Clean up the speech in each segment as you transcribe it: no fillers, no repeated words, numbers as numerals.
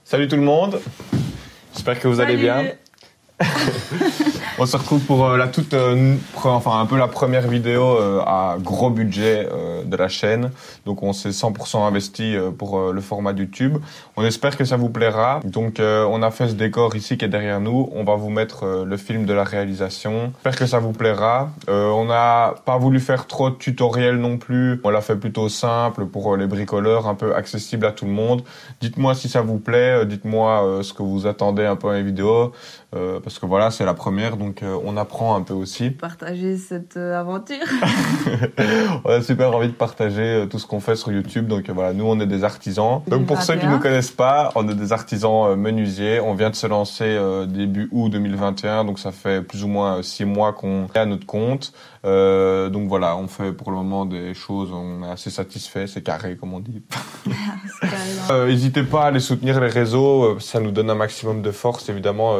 Salut tout le monde, j'espère que vous allez bien. On se retrouve pour la un peu la première vidéo à gros budget de la chaîne. Donc on s'est 100% investi pour le format YouTube. On espère que ça vous plaira. Donc on a fait ce décor ici qui est derrière nous. On va vous mettre le film de la réalisation. J'espère que ça vous plaira. On n'a pas voulu faire trop de tutoriels non plus. On l'a fait plutôt simple pour les bricoleurs, un peu accessible à tout le monde. Dites-moi si ça vous plaît. Dites-moi ce que vous attendez un peu dans les vidéos. Parce que voilà, c'est la première, donc on apprend un peu aussi. Partager cette aventure. On a super envie de partager tout ce qu'on fait sur YouTube. Donc voilà, nous on est des artisans. Donc pour ceux qui ne nous connaissent pas, on est des artisans menuisiers. On vient de se lancer début août 2021, donc ça fait plus ou moins 6 mois qu'on est à notre compte. Donc voilà, on fait pour le moment des choses, on est assez satisfait, c'est carré comme on dit. N'hésitez pas à aller soutenir les réseaux, ça nous donne un maximum de force évidemment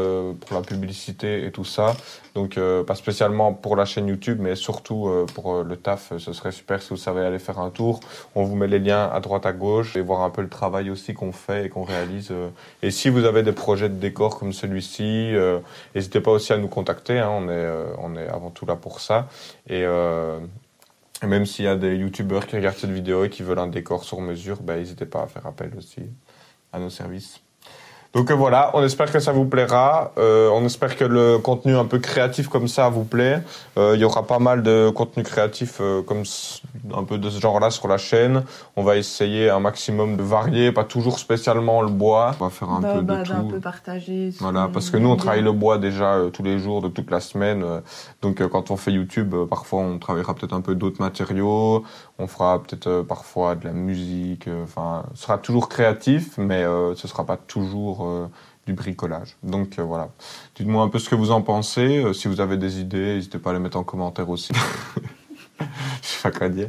pour la publicité et tout ça. Donc pas spécialement pour la chaîne YouTube, mais surtout pour le taf, ce serait super si vous savez aller faire un tour. On vous met les liens à droite à gauche et voir un peu le travail aussi qu'on fait et qu'on réalise. Et si vous avez des projets de décor comme celui-ci, n'hésitez pas aussi à nous contacter, hein, on est avant tout là pour ça. Et même s'il y a des youtubeurs qui regardent cette vidéo et qui veulent un décor sur mesure, n'hésitez pas à faire appel aussi à nos services. Donc voilà, on espère que ça vous plaira, on espère que le contenu un peu créatif comme ça vous plaît. Il y aura pas mal de contenu créatif comme un peu de ce genre-là sur la chaîne. On va essayer un maximum de varier, pas toujours spécialement le bois. On va faire un peu de tout. Un peu partager. Voilà, parce que nous on travaille le bois déjà tous les jours de toute la semaine. Donc quand on fait YouTube, parfois on travaillera peut-être un peu d'autres matériaux. On fera peut-être parfois de la musique. Ce sera toujours créatif, mais ce sera pas toujours du bricolage. Donc voilà. Dites-moi un peu ce que vous en pensez. Si vous avez des idées, n'hésitez pas à les mettre en commentaire aussi. Je sais pas quoi dire.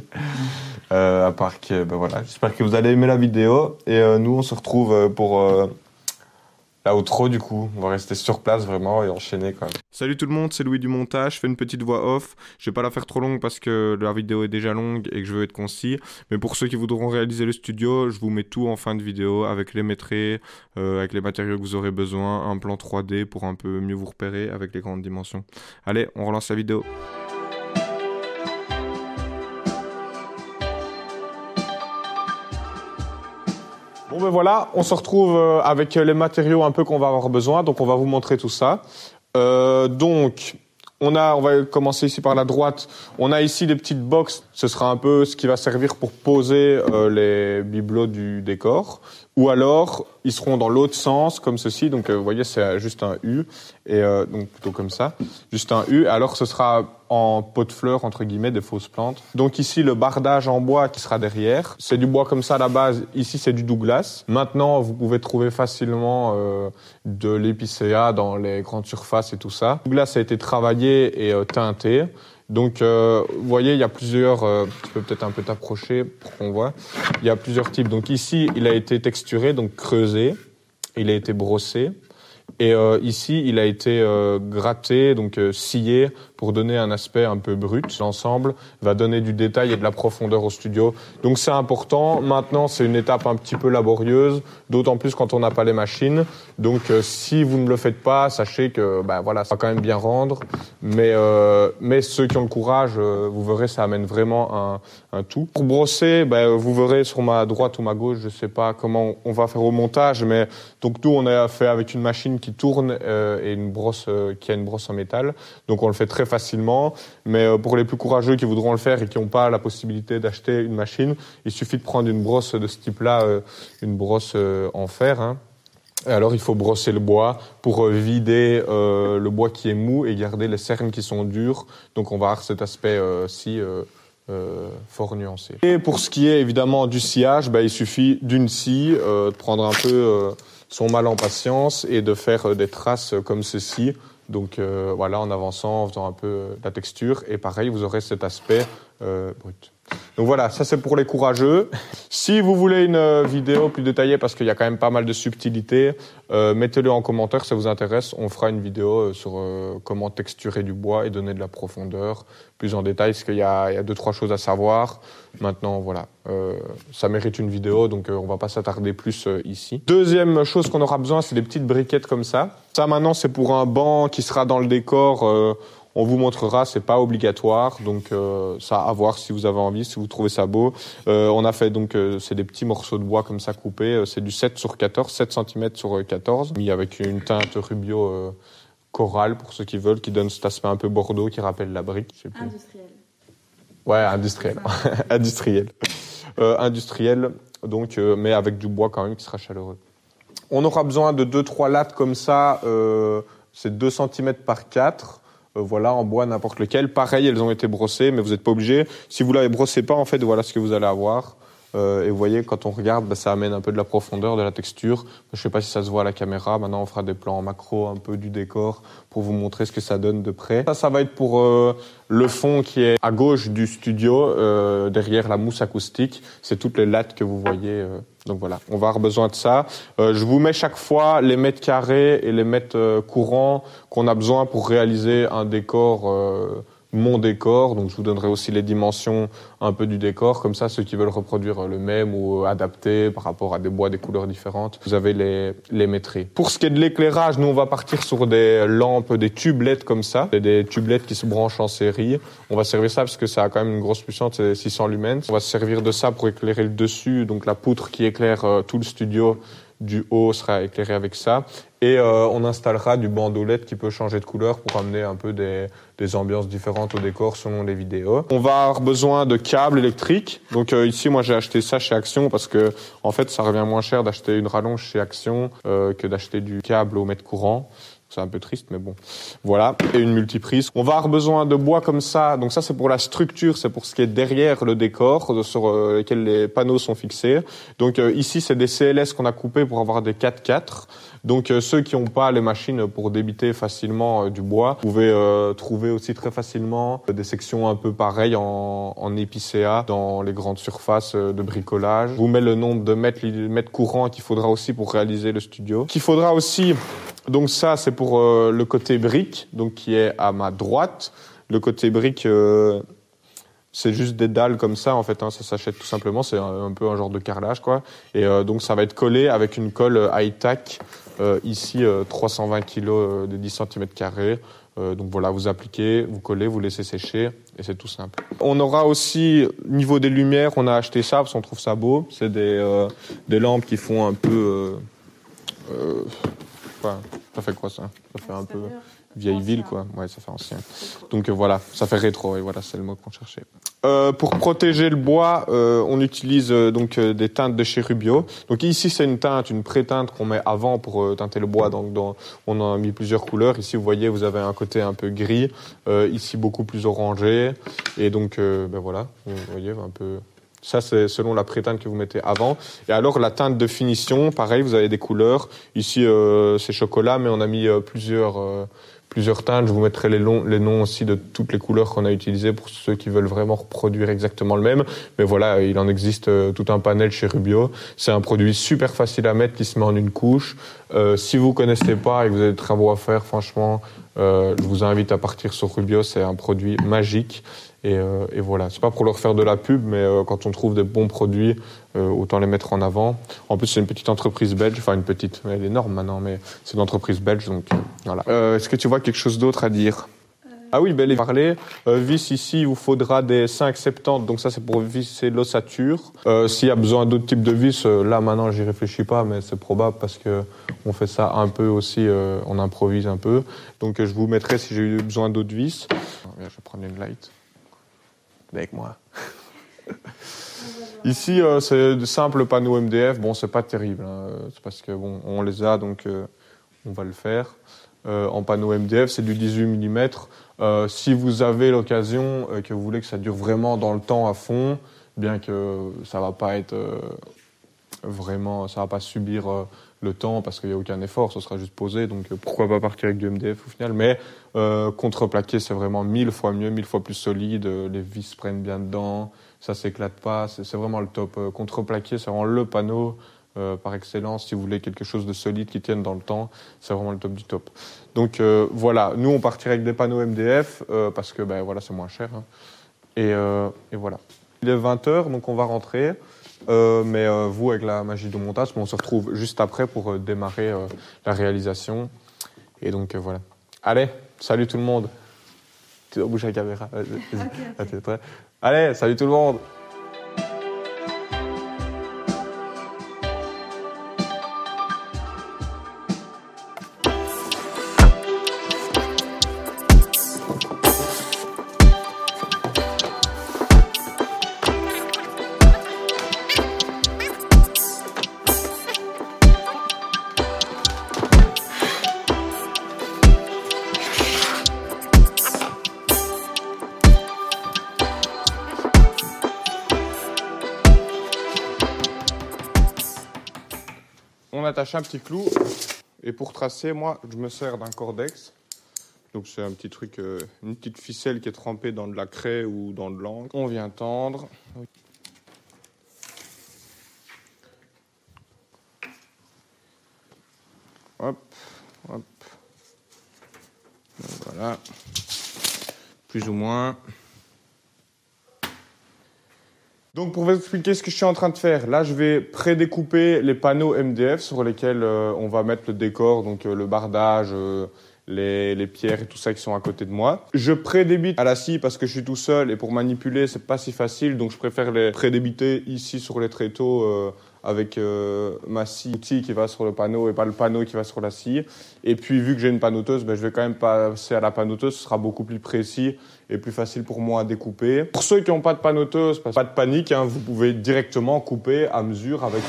À part que, voilà. J'espère que vous allez aimer la vidéo. Et nous, on se retrouve pour la outro du coup. On va rester sur place vraiment et enchaîner quoi. Salut tout le monde, c'est Louis du montage. Je fais une petite voix off. Je vais pas la faire trop longue parce que la vidéo est déjà longue et que je veux être concis. Mais pour ceux qui voudront réaliser le studio, je vous mets tout en fin de vidéo avec les maîtres, avec les matériaux que vous aurez besoin, un plan 3D pour un peu mieux vous repérer avec les grandes dimensions. Allez, on relance la vidéo. Bon voilà, on se retrouve avec les matériaux un peu qu'on va avoir besoin, donc on va vous montrer tout ça. Donc on va commencer ici par la droite. On a ici des petites boxes, ce sera un peu ce qui va servir pour poser les bibelots du décor. Ou alors, ils seront dans l'autre sens, comme ceci. Donc, vous voyez, c'est juste un U. Et donc, plutôt comme ça. Juste un U. Alors, ce sera en pot de fleurs, entre guillemets, des fausses plantes. Donc, ici, le bardage en bois qui sera derrière. C'est du bois comme ça à la base. Ici, c'est du Douglas. Maintenant, vous pouvez trouver facilement de l'épicéa dans les grandes surfaces et tout ça. Le Douglas a été travaillé et teinté. Donc, vous voyez, il y a plusieurs... tu peux peut-être un peu t'approcher pour qu'on voit. Il y a plusieurs types. Donc ici, il a été texturé, donc creusé. Il a été brossé. Et ici, il a été gratté, donc scié, pour donner un aspect un peu brut. L'ensemble va donner du détail et de la profondeur au studio. Donc c'est important. Maintenant, c'est une étape un petit peu laborieuse, d'autant plus quand on n'a pas les machines. Donc si vous ne le faites pas, sachez que voilà, ça va quand même bien rendre. Mais ceux qui ont le courage, vous verrez, ça amène vraiment un tout. Pour brosser, vous verrez sur ma droite ou ma gauche, je sais pas comment on va faire au montage, mais donc nous on a fait avec une machine qui tourne et une brosse qui a une brosse en métal. Donc on le fait très facilement, mais pour les plus courageux qui voudront le faire et qui n'ont pas la possibilité d'acheter une machine, il suffit de prendre une brosse de ce type-là, une brosse en fer. Hein. Et alors il faut brosser le bois pour vider le bois qui est mou et garder les cernes qui sont dures. Donc on va avoir cet aspect-ci fort nuancé. Et pour ce qui est évidemment du sciage, il suffit d'une scie, de prendre un peu son mal en patience et de faire des traces comme ceci. Donc voilà, en avançant, en faisant un peu la texture. Et pareil, vous aurez cet aspect brut. Donc voilà, ça c'est pour les courageux. Si vous voulez une vidéo plus détaillée, parce qu'il y a quand même pas mal de subtilités, mettez-le en commentaire si ça vous intéresse. On fera une vidéo sur comment texturer du bois et donner de la profondeur plus en détail, parce qu'il y a 2-3 choses à savoir. Maintenant, voilà, ça mérite une vidéo, donc on va pas s'attarder plus ici. Deuxième chose qu'on aura besoin, c'est des petites briquettes comme ça. Ça maintenant, c'est pour un banc qui sera dans le décor. On vous montrera, c'est pas obligatoire, donc ça à voir si vous avez envie, si vous trouvez ça beau. On a fait donc c'est des petits morceaux de bois comme ça coupés, c'est du 7/14, 7 cm sur 14, mis avec une teinte rubio corail pour ceux qui veulent, qui donne cet aspect un peu bordeaux qui rappelle la brique. Je sais plus. Industriel. Ouais, industriel, industriel, industriel. Donc, mais avec du bois quand même qui sera chaleureux. On aura besoin de 2-3 lattes comme ça, c'est 2 cm par 4. Voilà, en bois n'importe lequel. Pareil, elles ont été brossées, mais vous n'êtes pas obligé. Si vous ne les brossez pas, en fait, voilà ce que vous allez avoir. Et vous voyez, quand on regarde, ça amène un peu de la profondeur, de la texture. Je ne sais pas si ça se voit à la caméra. Maintenant, on fera des plans en macro, un peu du décor, pour vous montrer ce que ça donne de près. Ça va être pour le fond qui est à gauche du studio, derrière la mousse acoustique. C'est toutes les lattes que vous voyez. Donc voilà, on va avoir besoin de ça. Je vous mets chaque fois les mètres carrés et les mètres courants qu'on a besoin pour réaliser un décor, mon décor. Donc je vous donnerai aussi les dimensions un peu du décor. Comme ça, ceux qui veulent reproduire le même ou adapter par rapport à des bois, des couleurs différentes, vous avez les mettrez. Pour ce qui est de l'éclairage, nous on va partir sur des lampes, des tubes LED comme ça. C'est des tubes LED qui se branchent en série. On va servir ça parce que ça a quand même une grosse puissance, c'est 600 lumens. On va se servir de ça pour éclairer le dessus, donc la poutre qui éclaire tout le studio du haut sera éclairé avec ça. Et on installera du bandeau LED qui peut changer de couleur pour amener un peu des ambiances différentes au décor selon les vidéos. On va avoir besoin de câbles électriques. Donc ici, moi, j'ai acheté ça chez Action parce que en fait, ça revient moins cher d'acheter une rallonge chez Action que d'acheter du câble au mètre courant. C'est un peu triste, mais bon. Voilà. Et une multiprise. On va avoir besoin de bois comme ça. Donc ça, c'est pour la structure, c'est pour ce qui est derrière le décor, sur lequel les panneaux sont fixés. Donc ici, c'est des CLS qu'on a coupés pour avoir des 4x4. Donc ceux qui n'ont pas les machines pour débiter facilement du bois, vous pouvez trouver aussi très facilement des sections un peu pareilles en épicéa dans les grandes surfaces de bricolage. Je vous mets le nombre de mètres courants qu'il faudra aussi pour réaliser le studio. Qu'il faudra aussi, donc ça c'est pour le côté brique, donc qui est à ma droite. Le côté brique, c'est juste des dalles comme ça en fait, hein, ça s'achète tout simplement, c'est un peu un genre de carrelage quoi. Et donc ça va être collé avec une colle high-tack. Ici, 320 kg de 10 cm². Donc voilà, vous appliquez, vous collez, vous laissez sécher et c'est tout simple. On aura aussi, niveau des lumières, on a acheté ça parce qu'on trouve ça beau. C'est des lampes qui font un peu... Enfin, ça fait quoi ça? Ça fait un peu vieille ville quoi. Ouais, ça fait ancien. Donc voilà, ça fait rétro et voilà, c'est le mot qu'on cherchait. Pour protéger le bois, on utilise donc des teintes de chez Rubio. Donc ici c'est une teinte, une pré-teinte qu'on met avant pour teinter le bois. Donc on en a mis plusieurs couleurs. Ici vous voyez, vous avez un côté un peu gris, ici beaucoup plus orangé. Et donc ben voilà, vous voyez un peu. Ça, c'est selon la pré-teinte que vous mettez avant. Et alors, la teinte de finition, pareil, vous avez des couleurs. Ici, c'est chocolat, mais on a mis plusieurs teintes. Je vous mettrai les noms aussi de toutes les couleurs qu'on a utilisées pour ceux qui veulent vraiment reproduire exactement le même. Mais voilà, il en existe tout un panel chez Rubio. C'est un produit super facile à mettre qui se met en une couche. Si vous connaissez pas et que vous avez des travaux à faire, franchement, je vous invite à partir sur Rubio. C'est un produit magique. Et voilà, c'est pas pour leur faire de la pub, mais quand on trouve des bons produits, autant les mettre en avant. En plus, c'est une petite entreprise belge, enfin une petite, elle est énorme maintenant, mais c'est une entreprise belge, donc voilà. Est-ce que tu vois quelque chose d'autre à dire? Ah oui, ben les parler. Vis ici, il vous faudra des 5,70, donc ça c'est pour visser l'ossature. S'il y a besoin d'autres types de vis, là maintenant j'y réfléchis pas, mais c'est probable parce que on fait ça un peu aussi, on improvise un peu. Donc je vous mettrai si j'ai eu besoin d'autres vis. Je vais prendre une light. Avec moi. Ici, c'est de simples panneaux MDF. Bon, c'est pas terrible. Hein. C'est parce que bon, on les a, donc on va le faire. En panneau MDF, c'est du 18 mm. Si vous avez l'occasion, que vous voulez que ça dure vraiment dans le temps à fond, bien que ça va pas être vraiment, ça va pas subir le temps parce qu'il n'y a aucun effort, ce sera juste posé. Donc pourquoi pas partir avec du MDF au final. Mais contreplaqué, c'est vraiment 1000 fois mieux, 1000 fois plus solide. Les vis prennent bien dedans, ça s'éclate pas. C'est vraiment le top. Contreplaqué, c'est vraiment le panneau par excellence. Si vous voulez quelque chose de solide qui tienne dans le temps, c'est vraiment le top du top. Donc voilà, nous on partirait avec des panneaux MDF parce que ben, voilà, c'est moins cher. Hein. Et voilà. Il est 20h, donc on va rentrer. Mais vous, avec la magie du montage, on se retrouve juste après pour démarrer la réalisation. Et donc voilà. Allez, salut tout le monde. Tu dois bouger la caméra. Vas-y. Ok. T'es prêt? Allez, salut tout le monde. On attache un petit clou et pour tracer, moi, je me sers d'un cordex. Donc c'est un petit truc, une petite ficelle qui est trempée dans de la craie ou dans de l'encre. On vient tendre. Hop, hop. Donc voilà, plus ou moins. Donc pour vous expliquer ce que je suis en train de faire, là je vais prédécouper les panneaux MDF sur lesquels on va mettre le décor, donc le bardage, les pierres et tout ça qui sont à côté de moi. Je prédébite à la scie parce que je suis tout seul et pour manipuler c'est pas si facile, donc je préfère les prédébiter ici sur les tréteaux avec ma scie outil qui va sur le panneau et pas le panneau qui va sur la scie. Et puis vu que j'ai une panneauteuse, ben, je vais quand même passer à la panneauteuse, ce sera beaucoup plus précis et plus facile pour moi à découper. Pour ceux qui n'ont pas de panneauteuse, pas de panique, hein, vous pouvez directement couper à mesure avec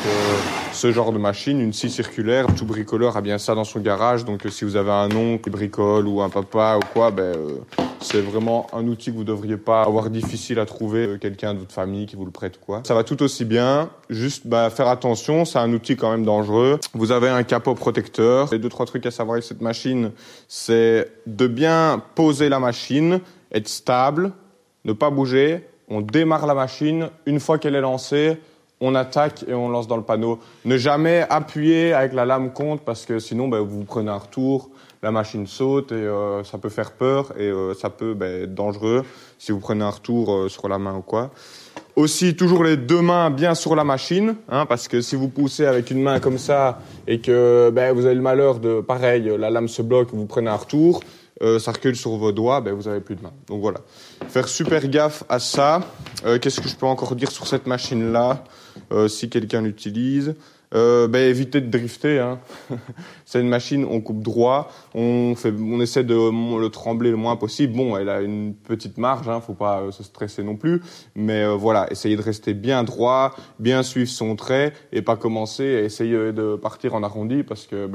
ce genre de machine, une scie circulaire. Tout bricoleur a bien ça dans son garage, donc si vous avez un oncle qui bricole ou un papa ou quoi, c'est vraiment un outil que vous ne devriez pas avoir difficile à trouver, quelqu'un de votre famille qui vous le prête ou quoi. Ça va tout aussi bien, juste faire attention, c'est un outil quand même dangereux. Vous avez un capot protecteur. Les 2-3 trucs à savoir avec cette machine, c'est de bien poser la machine, être stable, ne pas bouger. On démarre la machine. Une fois qu'elle est lancée, on attaque et on lance dans le panneau. Ne jamais appuyer avec la lame contre parce que sinon vous prenez un retour, la machine saute et ça peut faire peur et ça peut être dangereux si vous prenez un retour sur la main ou quoi. Aussi, toujours les 2 mains bien sur la machine, hein, parce que si vous poussez avec une main comme ça et que vous avez le malheur de, pareil, la lame se bloque, vous prenez un retour, ça recule sur vos doigts, vous n'avez plus de main. Donc voilà, faire super gaffe à ça. Qu'est-ce que je peux encore dire sur cette machine-là, si quelqu'un l'utilise? Évitez de drifter. Hein. C'est une machine, on coupe droit, on essaie de le trembler le moins possible. Bon, elle a une petite marge, hein, faut pas se stresser non plus. Mais voilà, essayez de rester bien droit, bien suivre son trait et pas commencer à essayer de partir en arrondi parce que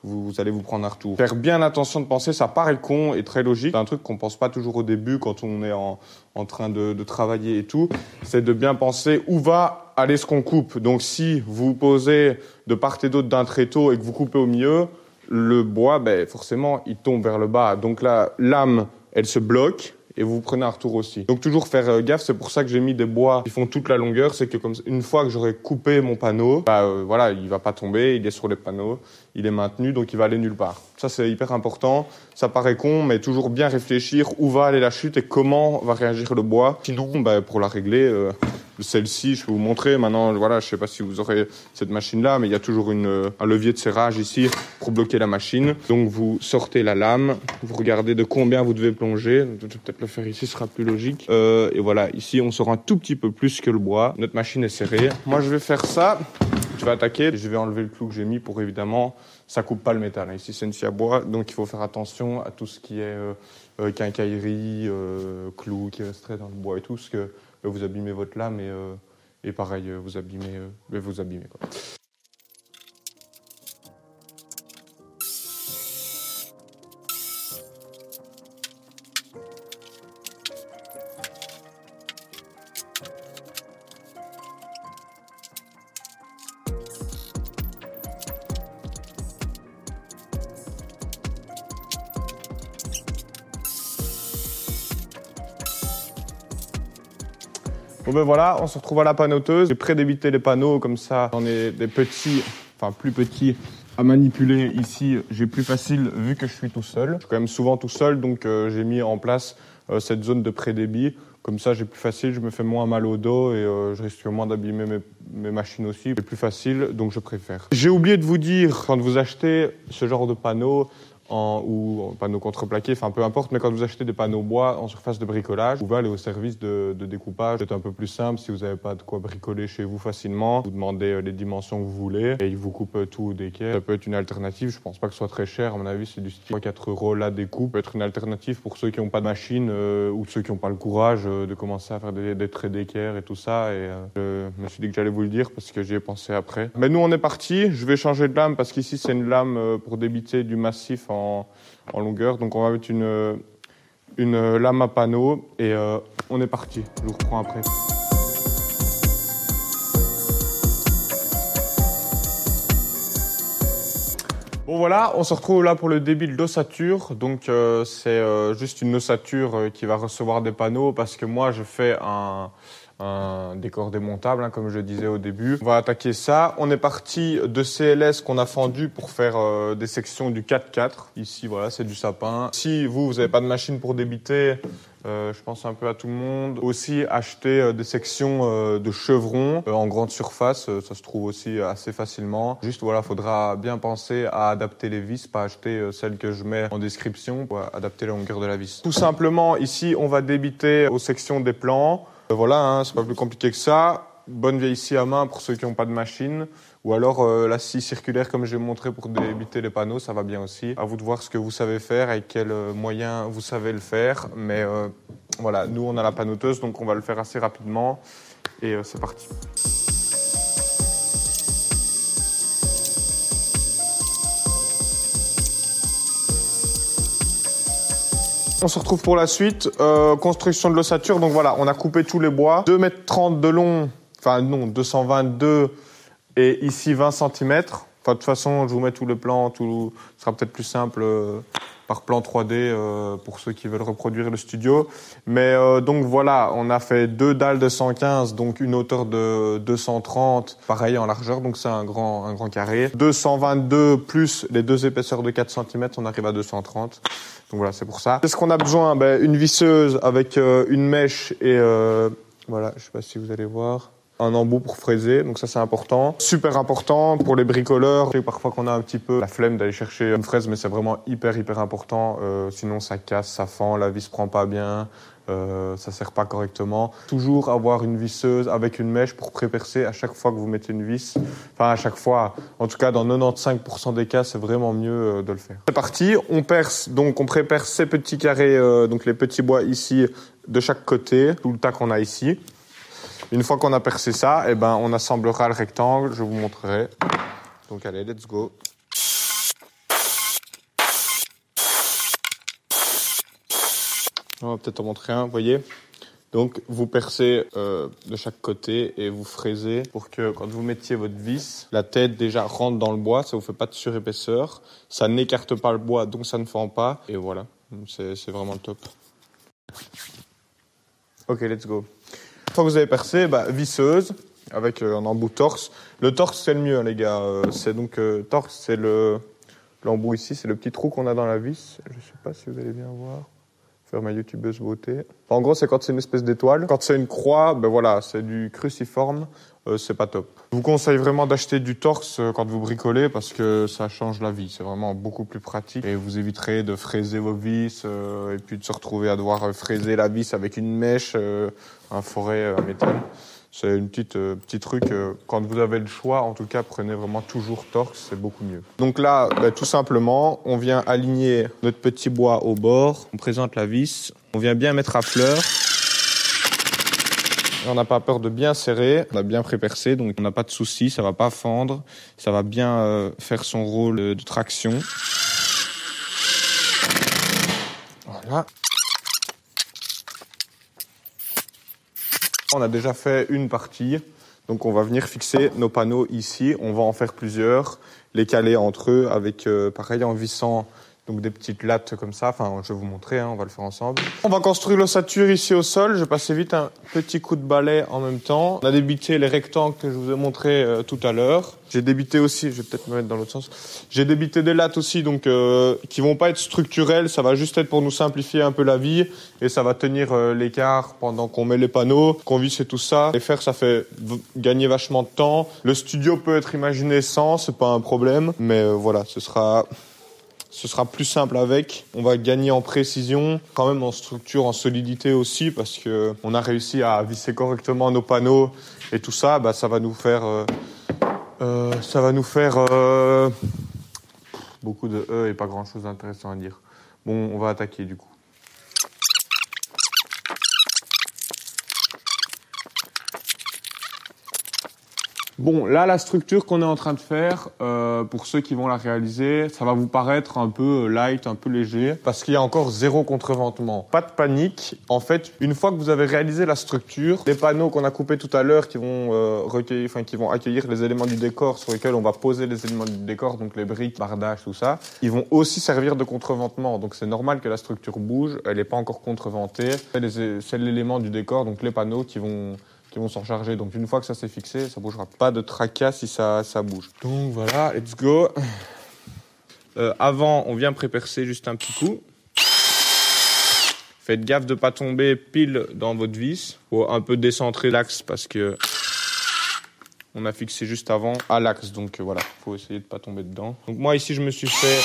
vous allez vous prendre un retour. Faire bien attention de penser, ça paraît con et très logique. C'est un truc qu'on pense pas toujours au début quand on est en train de travailler et tout. C'est de bien penser où va aller ce qu'on coupe. Donc si vous posez de part et d'autre d'un tréteau et que vous coupez au milieu, le bois, forcément, il tombe vers le bas. Donc la lame, elle se bloque. Et vous prenez un retour aussi. Donc toujours faire gaffe, c'est pour ça que j'ai mis des bois qui font toute la longueur, c'est que comme une fois que j'aurai coupé mon panneau, il va pas tomber, il est sur les panneaux, il est maintenu, donc il va aller nulle part. Ça c'est hyper important, ça paraît con, mais toujours bien réfléchir où va aller la chute et comment va réagir le bois. Sinon, pour la régler, celle-ci, je peux vous montrer. Maintenant, voilà, je sais pas si vous aurez cette machine-là, mais il y a toujours un levier de serrage ici pour bloquer la machine. Donc vous sortez la lame, vous regardez de combien vous devez plonger. Je vais peut-être le faire ici, ce sera plus logique. Et voilà, ici on sort un tout petit peu plus que le bois. Notre machine est serrée. Moi je vais faire ça. Je vais attaquer. Je vais enlever le clou que j'ai mis pour évidemment, ça coupe pas le métal. Ici c'est une scie à bois, donc il faut faire attention à tout ce qui est quincaillerie, clous qui resteraient dans le bois et tout, parce que vous abîmez votre lame et pareil, vous abîmez quoi. Bon ben voilà, on se retrouve à la panoteuse. J'ai pré-débité les panneaux, comme ça j'en ai des petits, enfin plus petits à manipuler ici. J'ai plus facile vu que je suis tout seul. Je suis quand même souvent tout seul, donc j'ai mis en place cette zone de pré-débit. Comme ça j'ai plus facile, je me fais moins mal au dos et je risque moins d'abîmer mes machines aussi. C'est plus facile, donc je préfère. J'ai oublié de vous dire, quand vous achetez ce genre de panneaux, ou en panneaux contreplaqués, enfin peu importe, mais quand vous achetez des panneaux bois en surface de bricolage, vous pouvez aller au service de découpage. C'est un peu plus simple si vous n'avez pas de quoi bricoler chez vous facilement. Vous demandez les dimensions que vous voulez et ils vous coupent tout au d'équerre. Ça peut être une alternative, je pense pas que ce soit très cher, à mon avis c'est du style 4 € la découpe. Ça peut être une alternative pour ceux qui n'ont pas de machine ou ceux qui n'ont pas le courage de commencer à faire des traits d'équerre et tout ça. Et je me suis dit que j'allais vous le dire parce que j'y ai pensé après. Mais nous on est parti, je vais changer de lame parce qu'ici c'est une lame pour débiter du massif en longueur. Donc on va mettre une lame à panneau et on est parti. Je vous reprends après. Bon voilà, on se retrouve là pour le débit de l'ossature. Donc c'est juste une ossature qui va recevoir des panneaux parce que moi je fais un décor démontable, comme je disais au début. On va attaquer ça. On est parti de CLS qu'on a fendu pour faire des sections du 4x4. Ici, voilà, c'est du sapin. Si vous n'avez pas de machine pour débiter, je pense un peu à tout le monde. Aussi, acheter des sections de chevrons en grande surface. Ça se trouve aussi assez facilement. Juste, voilà, faudra bien penser à adapter les vis, pas acheter celles que je mets en description pour adapter la longueur de la vis. Tout simplement, ici, on va débiter aux sections des plans. Voilà, c'est pas plus compliqué que ça. Bonne vieille scie à main pour ceux qui n'ont pas de machine. Ou alors la scie circulaire comme j'ai montré pour débiter les panneaux, ça va bien aussi. À vous de voir ce que vous savez faire, avec quels moyens vous savez le faire. Mais voilà, nous on a la panoteuse, donc on va le faire assez rapidement. Et c'est parti. On se retrouve pour la suite, construction de l'ossature. Donc voilà, on a coupé tous les bois, 2,30 m de long, enfin non, 222 et ici 20 cm. Enfin, de toute façon, je vous mets tous les plans, ce sera peut-être plus simple par plan 3D pour ceux qui veulent reproduire le studio. Mais donc voilà, on a fait 2 dalles de 115, donc une hauteur de 230, pareil en largeur, donc c'est un grand carré. 222 plus les 2 épaisseurs de 4 cm, on arrive à 230. Donc voilà, c'est pour ça. Qu'est-ce qu'on a besoin? Une visseuse avec une mèche et voilà, je sais pas si vous allez voir, un embout pour fraiser. Donc ça, c'est important. Super important pour les bricoleurs. Je sais parfois qu'on a un petit peu la flemme d'aller chercher une fraise, mais c'est vraiment hyper important. Sinon, ça casse, ça fend, la vis prend pas bien. Ça sert pas correctement. Toujours avoir une visseuse avec une mèche pour pré-percer à chaque fois que vous mettez une vis. Enfin, à chaque fois. En tout cas, dans 95% des cas, c'est vraiment mieux de le faire. C'est parti. On perce, donc on pré-perce ces petits carrés, donc les petits bois ici, de chaque côté, tout le tas qu'on a ici. Une fois qu'on a percé ça, on assemblera le rectangle. Je vous montrerai. Donc allez, let's go. On va peut-être en montrer un, vous voyez. Donc, vous percez de chaque côté et vous fraisez pour que, quand vous mettiez votre vis, la tête déjà rentre dans le bois, ça vous fait pas de surépaisseur, ça n'écarte pas le bois, donc ça ne fend pas, et voilà, c'est vraiment le top. Ok, let's go. Une fois que vous avez percé, visseuse, avec un embout torse. Le torse, c'est le mieux, les gars. C'est donc, torse, c'est l'embout ici, c'est le petit trou qu'on a dans la vis. Je sais pas si vous allez bien voir. Faire ma youtubeuse beauté. En gros, c'est quand c'est une espèce d'étoile. Quand c'est une croix, voilà, c'est du cruciforme, c'est pas top. Je vous conseille vraiment d'acheter du torse quand vous bricolez parce que ça change la vie. C'est vraiment beaucoup plus pratique et vous éviterez de fraiser vos vis et puis de se retrouver à devoir fraiser la vis avec une mèche, un forêt, un métal. C'est une petit truc, quand vous avez le choix, en tout cas, prenez vraiment toujours torse, c'est beaucoup mieux. Donc là, tout simplement, on vient aligner notre petit bois au bord, on présente la vis, on vient bien mettre à fleur. On n'a pas peur de bien serrer, on a bien pré-percé, donc on n'a pas de souci, ça va pas fendre, ça va bien faire son rôle de traction. Voilà. On a déjà fait une partie, donc on va venir fixer nos panneaux ici. On va en faire plusieurs, les caler entre eux avec, pareil, en vissant Donc des petites lattes comme ça, enfin je vais vous montrer, hein, on va le faire ensemble. On va construire l'ossature ici au sol, je passais vite un petit coup de balai en même temps. On a débité les rectangles que je vous ai montrés tout à l'heure. J'ai débité aussi, je vais peut-être me mettre dans l'autre sens. J'ai débité des lattes aussi, donc qui vont pas être structurelles, ça va juste être pour nous simplifier un peu la vie et ça va tenir l'écart pendant qu'on met les panneaux, qu'on visse et tout ça. Les faire, ça fait gagner vachement de temps. Le studio peut être imaginé sans, c'est pas un problème, mais voilà, ce sera plus simple avec. On va gagner en précision, quand même en structure, en solidité aussi, parce que on a réussi à visser correctement nos panneaux et tout ça. Bah, ça va nous faire beaucoup de E et pas grand-chose d'intéressant à dire. Bon, on va attaquer du coup. Bon, là, la structure qu'on est en train de faire, pour ceux qui vont la réaliser, ça va vous paraître un peu light, un peu léger, parce qu'il y a encore 0 contreventement. Pas de panique. En fait, une fois que vous avez réalisé la structure, les panneaux qu'on a coupés tout à l'heure, qui vont qui vont accueillir les éléments du décor sur lesquels on va poser les éléments du décor, donc les briques, bardage, tout ça, ils vont aussi servir de contreventement. Donc c'est normal que la structure bouge, elle n'est pas encore contreventée. C'est l'élément du décor, donc les panneaux qui vont s'en charger. Donc une fois que ça s'est fixé, ça bougera pas de tracas si ça bouge. Donc voilà, let's go. Avant, on vient prépercer juste un petit coup. Faites gaffe de pas tomber pile dans votre vis. Faut un peu décentrer l'axe parce que on a fixé juste avant à l'axe. Donc voilà, faut essayer de pas tomber dedans. Donc moi ici, je me suis fait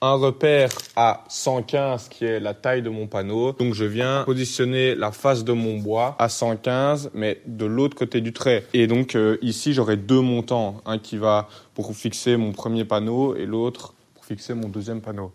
un repère à 115 qui est la taille de mon panneau. Donc je viens positionner la face de mon bois à 115 mais de l'autre côté du trait. Et donc ici j'aurai 2 montants. Un qui va pour fixer mon premier panneau et l'autre pour fixer mon deuxième panneau.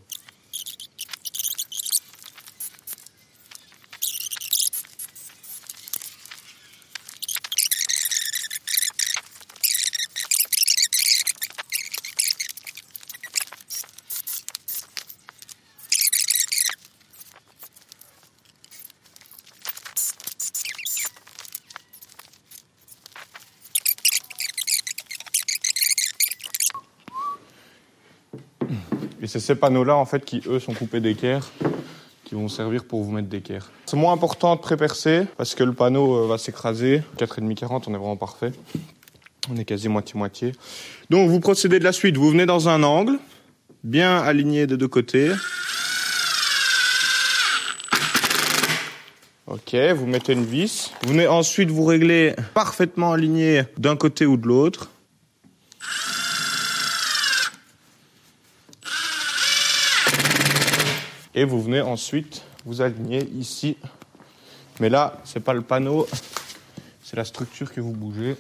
Et c'est ces panneaux-là, en fait, qui, eux, sont coupés d'équerre, qui vont servir pour vous mettre d'équerre. C'est moins important de prépercer, parce que le panneau va s'écraser. 4,5-40, on est vraiment parfait. On est quasi moitié-moitié. Donc, vous procédez de la suite. Vous venez dans un angle, bien aligné des 2 côtés. Ok, vous mettez une vis. Vous venez ensuite vous régler parfaitement aligné d'un côté ou de l'autre. Et vous venez ensuite vous aligner ici. Mais là, c'est pas le panneau, c'est la structure que vous bougez.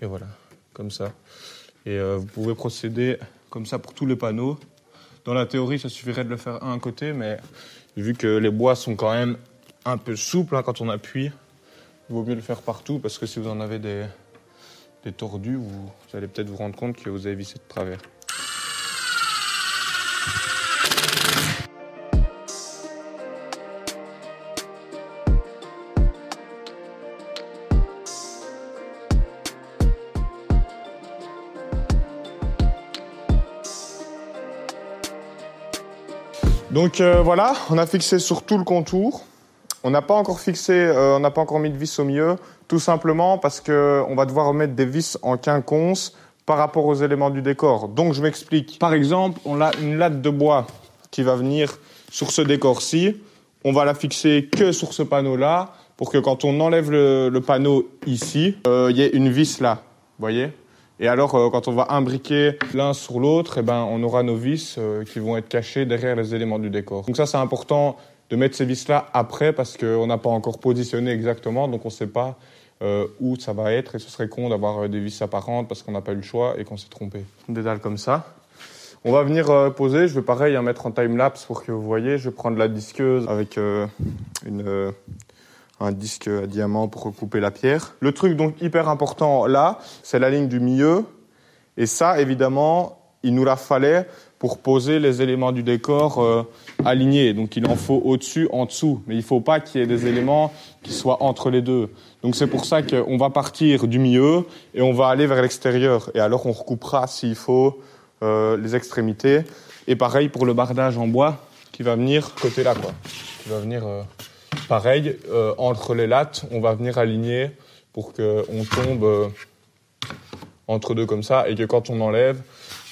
Et voilà, comme ça. Et vous pouvez procéder comme ça pour tous les panneaux. Dans la théorie, ça suffirait de le faire un côté, mais vu que les bois sont quand même un peu souples hein, quand on appuie, il vaut mieux le faire partout parce que si vous en avez des tordus, vous allez peut-être vous rendre compte que vous avez vissé de travers. Donc voilà, on a fixé sur tout le contour. On n'a pas encore mis de vis au milieu, tout simplement parce que on va devoir remettre des vis en quinconce par rapport aux éléments du décor. Donc je m'explique. Par exemple, on a une latte de bois qui va venir sur ce décor-ci. On va la fixer que sur ce panneau-là pour que quand on enlève le panneau ici, il y ait une vis là, vous voyez ? Et alors, quand on va imbriquer l'un sur l'autre, eh ben, on aura nos vis qui vont être cachées derrière les éléments du décor. Donc ça, c'est important de mettre ces vis-là après parce qu'on n'a pas encore positionné exactement, donc on ne sait pas où ça va être. Et ce serait con d'avoir des vis apparentes parce qu'on n'a pas eu le choix et qu'on s'est trompé. Des dalles comme ça. On va venir poser. Je vais pareil mettre en time-lapse pour que vous voyez. Je vais prendre la disqueuse avec un disque à diamant pour recouper la pierre. Le truc donc hyper important là, c'est la ligne du milieu. Et ça, évidemment, il nous la fallait pour poser les éléments du décor alignés. Donc il en faut au-dessus, en dessous. Mais il ne faut pas qu'il y ait des éléments qui soient entre les deux. Donc c'est pour ça qu'on va partir du milieu et on va aller vers l'extérieur. Et alors on recoupera s'il faut les extrémités. Et pareil pour le bardage en bois qui va venir côté là, quoi. Qui va venir pareil entre les lattes. On va venir aligner pour qu'on tombe entre deux comme ça et que quand on enlève,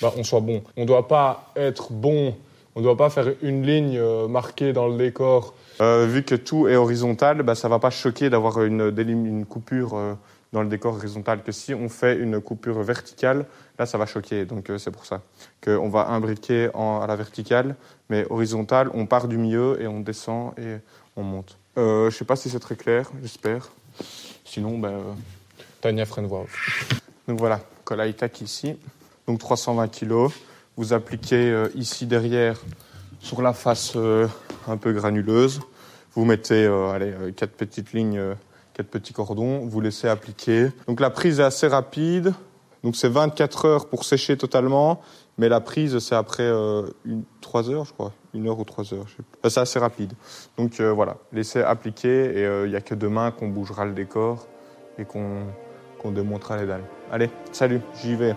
on soit bon. On ne doit pas être bon, on ne doit pas faire une ligne marquée dans le décor. Vu que tout est horizontal, ça ne va pas choquer d'avoir une coupure dans le décor horizontal. Que si on fait une coupure verticale, là ça va choquer. Donc c'est pour ça qu'on va imbriquer à la verticale, mais horizontale, on part du milieu et on descend et on monte. Je ne sais pas si c'est très clair, j'espère. Sinon, Tania fera une voix off. Donc voilà, colle high-tech ici. Donc 320 kg. Vous appliquez ici derrière, sur la face un peu granuleuse. Vous mettez 4 petites lignes, 4 petits cordons. Vous laissez appliquer. Donc la prise est assez rapide. Donc c'est 24 heures pour sécher totalement. Mais la prise, c'est après 3 heures, je crois. 1 heure ou 3 heures. Je sais pas. C'est assez rapide. Donc voilà, laissez appliquer. Et il n'y a que demain qu'on bougera le décor et qu'on démontera les dalles. Allez, salut, j'y vais.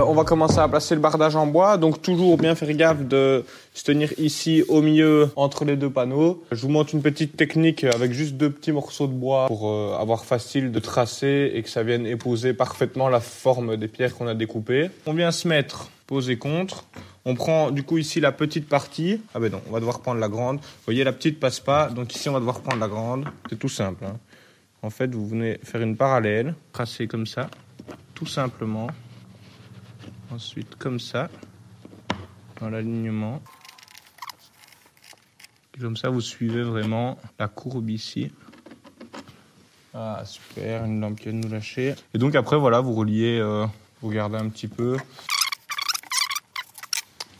On va commencer à placer le bardage en bois, donc toujours bien faire gaffe de se tenir ici au milieu entre les deux panneaux. Je vous montre une petite technique avec juste 2 petits morceaux de bois pour avoir facile de tracer et que ça vienne épouser parfaitement la forme des pierres qu'on a découpées. On vient se mettre posé contre. On prend du coup ici la petite partie. Ah ben non, on va devoir prendre la grande. Vous voyez, la petite passe pas, donc ici on va devoir prendre la grande. C'est tout simple, hein. En fait, vous venez faire une parallèle, tracer comme ça, tout simplement. Ensuite, comme ça, dans l'alignement. Comme ça, vous suivez vraiment la courbe ici. Ah, super, une lampe qui vient de nous lâcher. Et donc après, voilà, vous reliez, vous gardez un petit peu.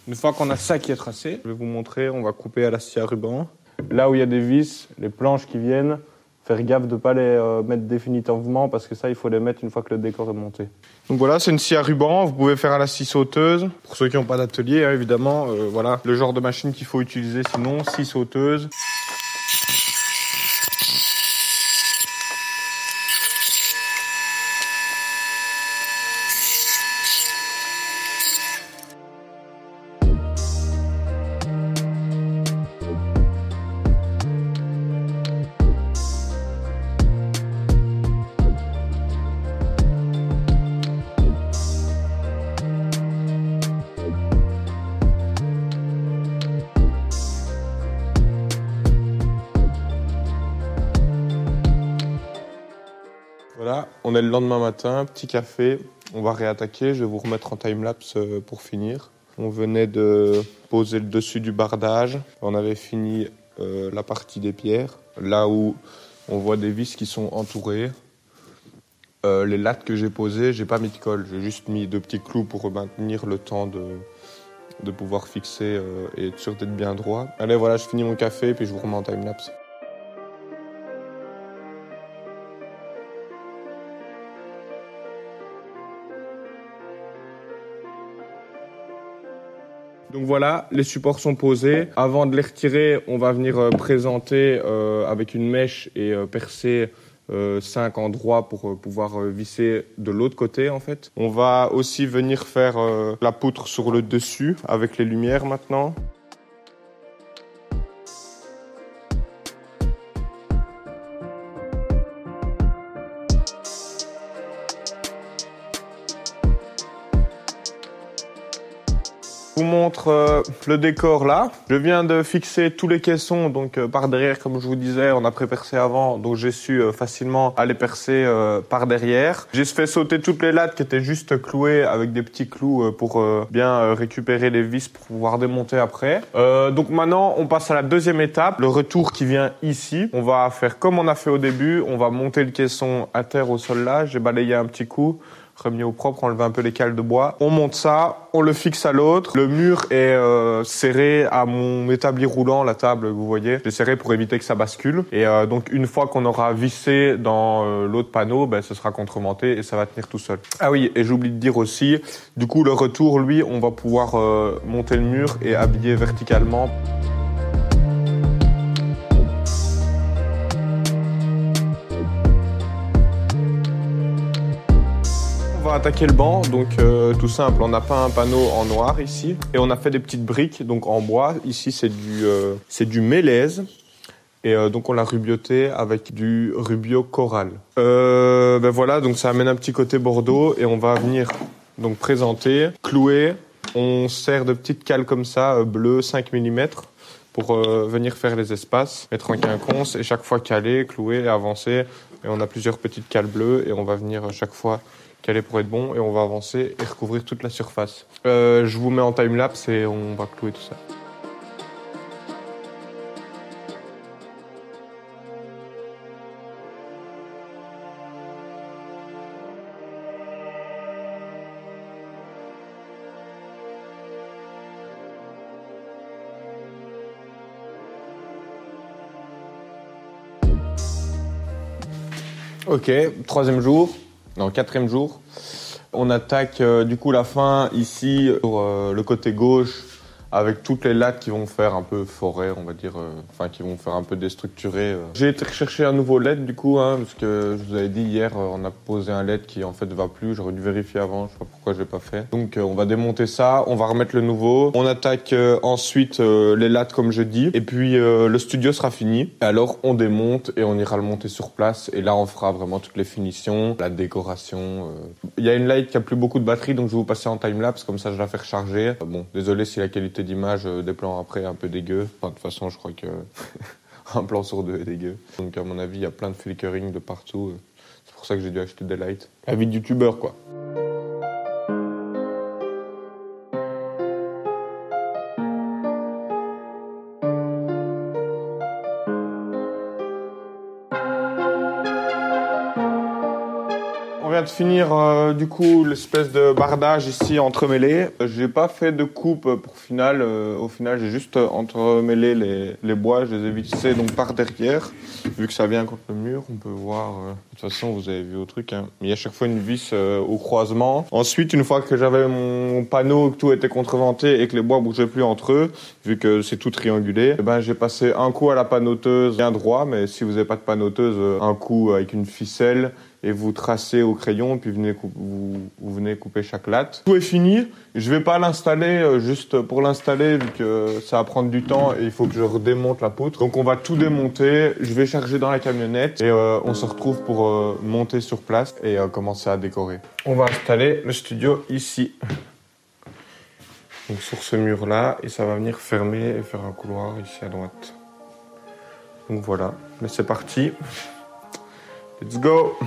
Une fois qu'on a ça qui est tracé, je vais vous montrer, on va couper à la scie à ruban. Là où il y a des vis, les planches qui viennent, faire gaffe de ne pas les mettre définitivement parce que ça, il faut les mettre une fois que le décor est monté. Donc voilà, c'est une scie à ruban. Vous pouvez faire à la scie sauteuse. Pour ceux qui n'ont pas d'atelier, hein, évidemment, voilà le genre de machine qu'il faut utiliser. Sinon, scie sauteuse. Voilà, on est le lendemain matin, petit café, on va réattaquer, je vais vous remettre en timelapse pour finir. On venait de poser le dessus du bardage, on avait fini la partie des pierres, là où on voit des vis qui sont entourées. Les lattes que j'ai posées, j'ai pas mis de colle, j'ai juste mis 2 petits clous pour maintenir le temps de pouvoir fixer et être sûr d'être bien droit. Allez, voilà, je finis mon café puis je vous remets en timelapse. Donc voilà, les supports sont posés. Avant de les retirer, on va venir présenter avec une mèche et percer 5 endroits pour pouvoir visser de l'autre côté en fait. On va aussi venir faire la poutre sur le dessus avec les lumières maintenant. Je vous montre le décor là. Je viens de fixer tous les caissons donc par derrière, comme je vous disais, on a pré-percé avant, donc j'ai su facilement aller percer par derrière. J'ai fait sauter toutes les lattes qui étaient juste clouées avec des petits clous pour bien récupérer les vis pour pouvoir démonter après. Donc maintenant, on passe à la deuxième étape, le retour qui vient ici. On va faire comme on a fait au début, on va monter le caisson à terre au sol là. J'ai balayé un petit coup, remis au propre, enlevé un peu les cales de bois. On monte ça, on le fixe à l'autre. Le mur est serré à mon établi roulant, la table que vous voyez. J'ai serré pour éviter que ça bascule. Et donc une fois qu'on aura vissé dans l'autre panneau, ce sera contremonté et ça va tenir tout seul. Ah oui, et j'oublie de dire aussi, du coup le retour, lui, on va pouvoir monter le mur et habiller verticalement. On va attaquer le banc, donc tout simple, on a peint un panneau en noir ici et on a fait des petites briques donc en bois. Ici c'est du mélèze et donc on l'a rubioté avec du rubio coral. Voilà, donc ça amène un petit côté bordeaux et on va venir donc présenter, clouer. On sert de petites cales comme ça, bleues 5 mm pour venir faire les espaces, mettre en quinconce et chaque fois caler, clouer et avancer. Et on a plusieurs petites cales bleues et on va venir chaque fois caler pour être bon et on va avancer et recouvrir toute la surface. Je vous mets en time-lapse et on va clouer tout ça. Ok, quatrième jour. On attaque du coup la fin ici sur le côté gauche avec toutes les lattes qui vont faire un peu forêt, on va dire, qui vont faire un peu déstructuré. J'ai été rechercher un nouveau LED du coup, parce que je vous avais dit hier, on a posé un LED qui en fait va plus. J'aurais dû vérifier avant, je sais pas pourquoi je l'ai pas fait. Donc on va démonter ça, on va remettre le nouveau. On attaque ensuite les lattes comme je dis, et puis le studio sera fini. Alors on démonte et on ira le monter sur place. Et là on fera vraiment toutes les finitions, la décoration. Il y a une light qui a plus beaucoup de batterie, donc je vais vous passer en time-lapse, comme ça je la fais recharger. Bon, désolé si la qualité d'image des plans après est un peu dégueu. Enfin, de toute façon, je crois que un plan sur deux est dégueu. Donc à mon avis, il y a plein de flickering de partout. C'est pour ça que j'ai dû acheter des lights. La vie de youtubeur, quoi. On vient de finir du coup l'espèce de bardage ici entremêlé. J'ai pas fait de coupe pour final. Au final, j'ai juste entremêlé les bois. Je les ai vissés donc par derrière. Vu que ça vient contre le mur, on peut voir. De toute façon, vous avez vu au truc. Mais il y a chaque fois une vis au croisement. Ensuite, une fois que j'avais mon panneau, que tout était contreventé et que les bois bougeaient plus entre eux, vu que c'est tout triangulé, j'ai passé un coup à la panneauteuse bien droit. Mais si vous n'avez pas de panneauteuse, un coup avec une ficelle. Et vous tracez au crayon, puis vous venez couper chaque latte. Tout est fini. Je vais pas l'installer juste pour l'installer, vu que ça va prendre du temps et il faut que je redémonte la poutre. Donc on va tout démonter. Je vais charger dans la camionnette et on se retrouve pour monter sur place et commencer à décorer. On va installer le studio ici. Donc sur ce mur-là, et ça va venir fermer et faire un couloir ici à droite. Donc voilà, mais c'est parti. Let's go!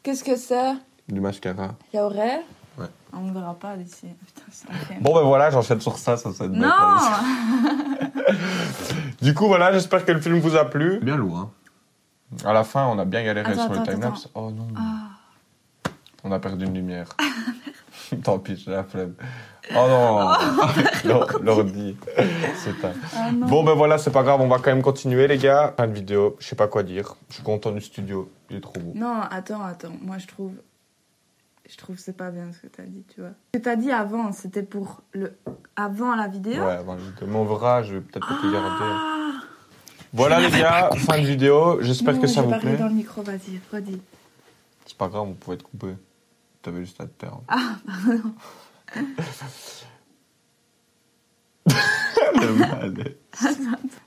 Qu'est-ce que c'est? Du mascara. Yaoret? Ouais. On ne verra pas d'ici. Putain, c'est incroyable. Bon, ben voilà, j'enchaîne sur ça va être bête. Non. Du coup, voilà, j'espère que le film vous a plu. Bien lourd, hein. À la fin, on a bien galéré sur le Attends. timelapse. Oh non. Ah. On a perdu une lumière. Tant pis, j'ai la flemme. Oh non. L'ordi. C'est un... Ah non. Bon, ben voilà, c'est pas grave, on va quand même continuer, les gars. Fin de vidéo, je sais pas quoi dire. Je suis content du studio, il est trop beau. Non, attends. Moi, je trouve que c'est pas bien ce que t'as dit, tu vois. Ce que t'as dit avant, c'était pour avant la vidéo. Ouais, avant la vidéo. Mais on verra, je vais peut-être pas te garder. Ah. Voilà, les gars, fin de vidéo. J'espère que ça vous plaît. plaît. Dans le micro, vas-y, redis. C'est pas grave, on pouvait être coupé. T'avais juste à te taire. Ah, pardon.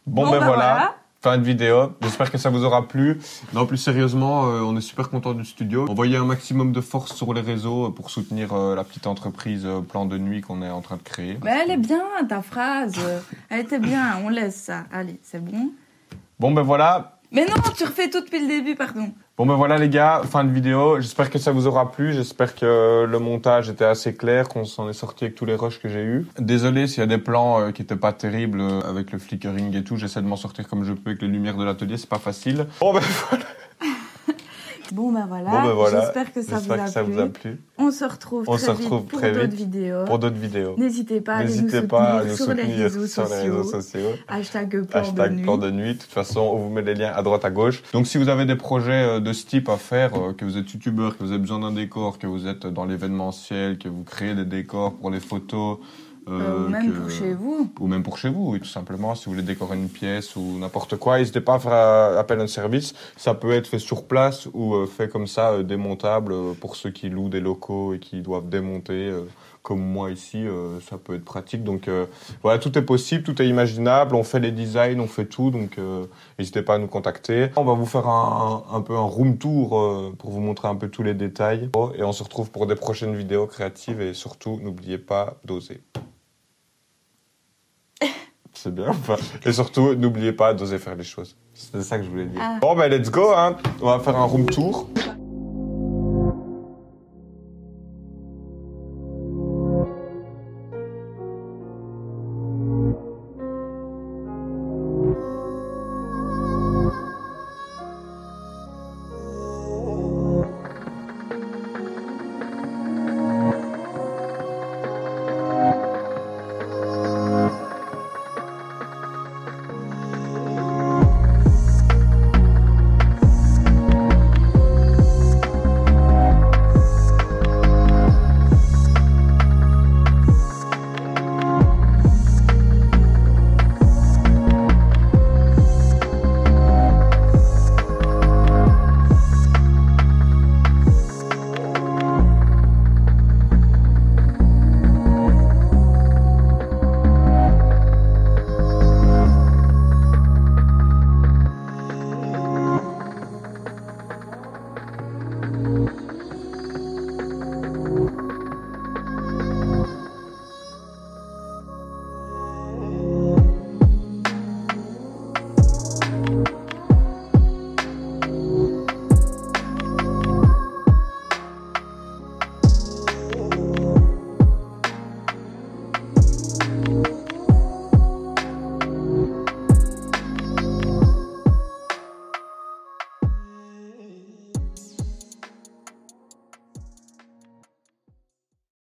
Bon, ben voilà. Fin de vidéo. J'espère que ça vous aura plu. Non, plus sérieusement, on est super content du studio. Envoyez un maximum de force sur les réseaux pour soutenir la petite entreprise Plan de Nuit qu'on est en train de créer. Mais elle est bien, ta phrase. Elle était bien, on laisse ça. Allez, c'est bon. Bon, ben voilà. Mais non, tu refais tout depuis le début, pardon. Bon, ben voilà, les gars. Fin de vidéo. J'espère que ça vous aura plu. J'espère que le montage était assez clair, qu'on s'en est sorti avec tous les rushs que j'ai eus. Désolé s'il y a des plans qui étaient pas terribles avec le flickering et tout. J'essaie de m'en sortir comme je peux avec les lumières de l'atelier. C'est pas facile. Bon, ben voilà. Bon, ben voilà. J'espère que ça vous a plu. On se retrouve très vite pour d'autres vidéos. Pour d'autres vidéos. N'hésitez pas à nous soutenir sur les réseaux sociaux. Hashtag Plan de Nuit. De toute façon, on vous met les liens à droite, à gauche. Donc, si vous avez des projets de ce type à faire, que vous êtes youtubeur, que vous avez besoin d'un décor, que vous êtes dans l'événementiel, que vous créez des décors pour les photos... ou même pour chez vous. Ou même pour chez vous, oui, tout simplement. Si vous voulez décorer une pièce ou n'importe quoi, n'hésitez pas à faire appel à un service. Ça peut être fait sur place ou fait comme ça, démontable, pour ceux qui louent des locaux et qui doivent démonter, comme moi ici, ça peut être pratique. Donc voilà, tout est possible, tout est imaginable. On fait les designs, on fait tout, donc n'hésitez pas à nous contacter. On va vous faire un peu un room tour pour vous montrer un peu tous les détails. Et on se retrouve pour des prochaines vidéos créatives et surtout, n'oubliez pas d'oser. C'est bien. Enfin, et surtout, n'oubliez pas d'oser faire les choses. C'est ça que je voulais dire. Bon, ben, let's go, hein. On va faire un room tour.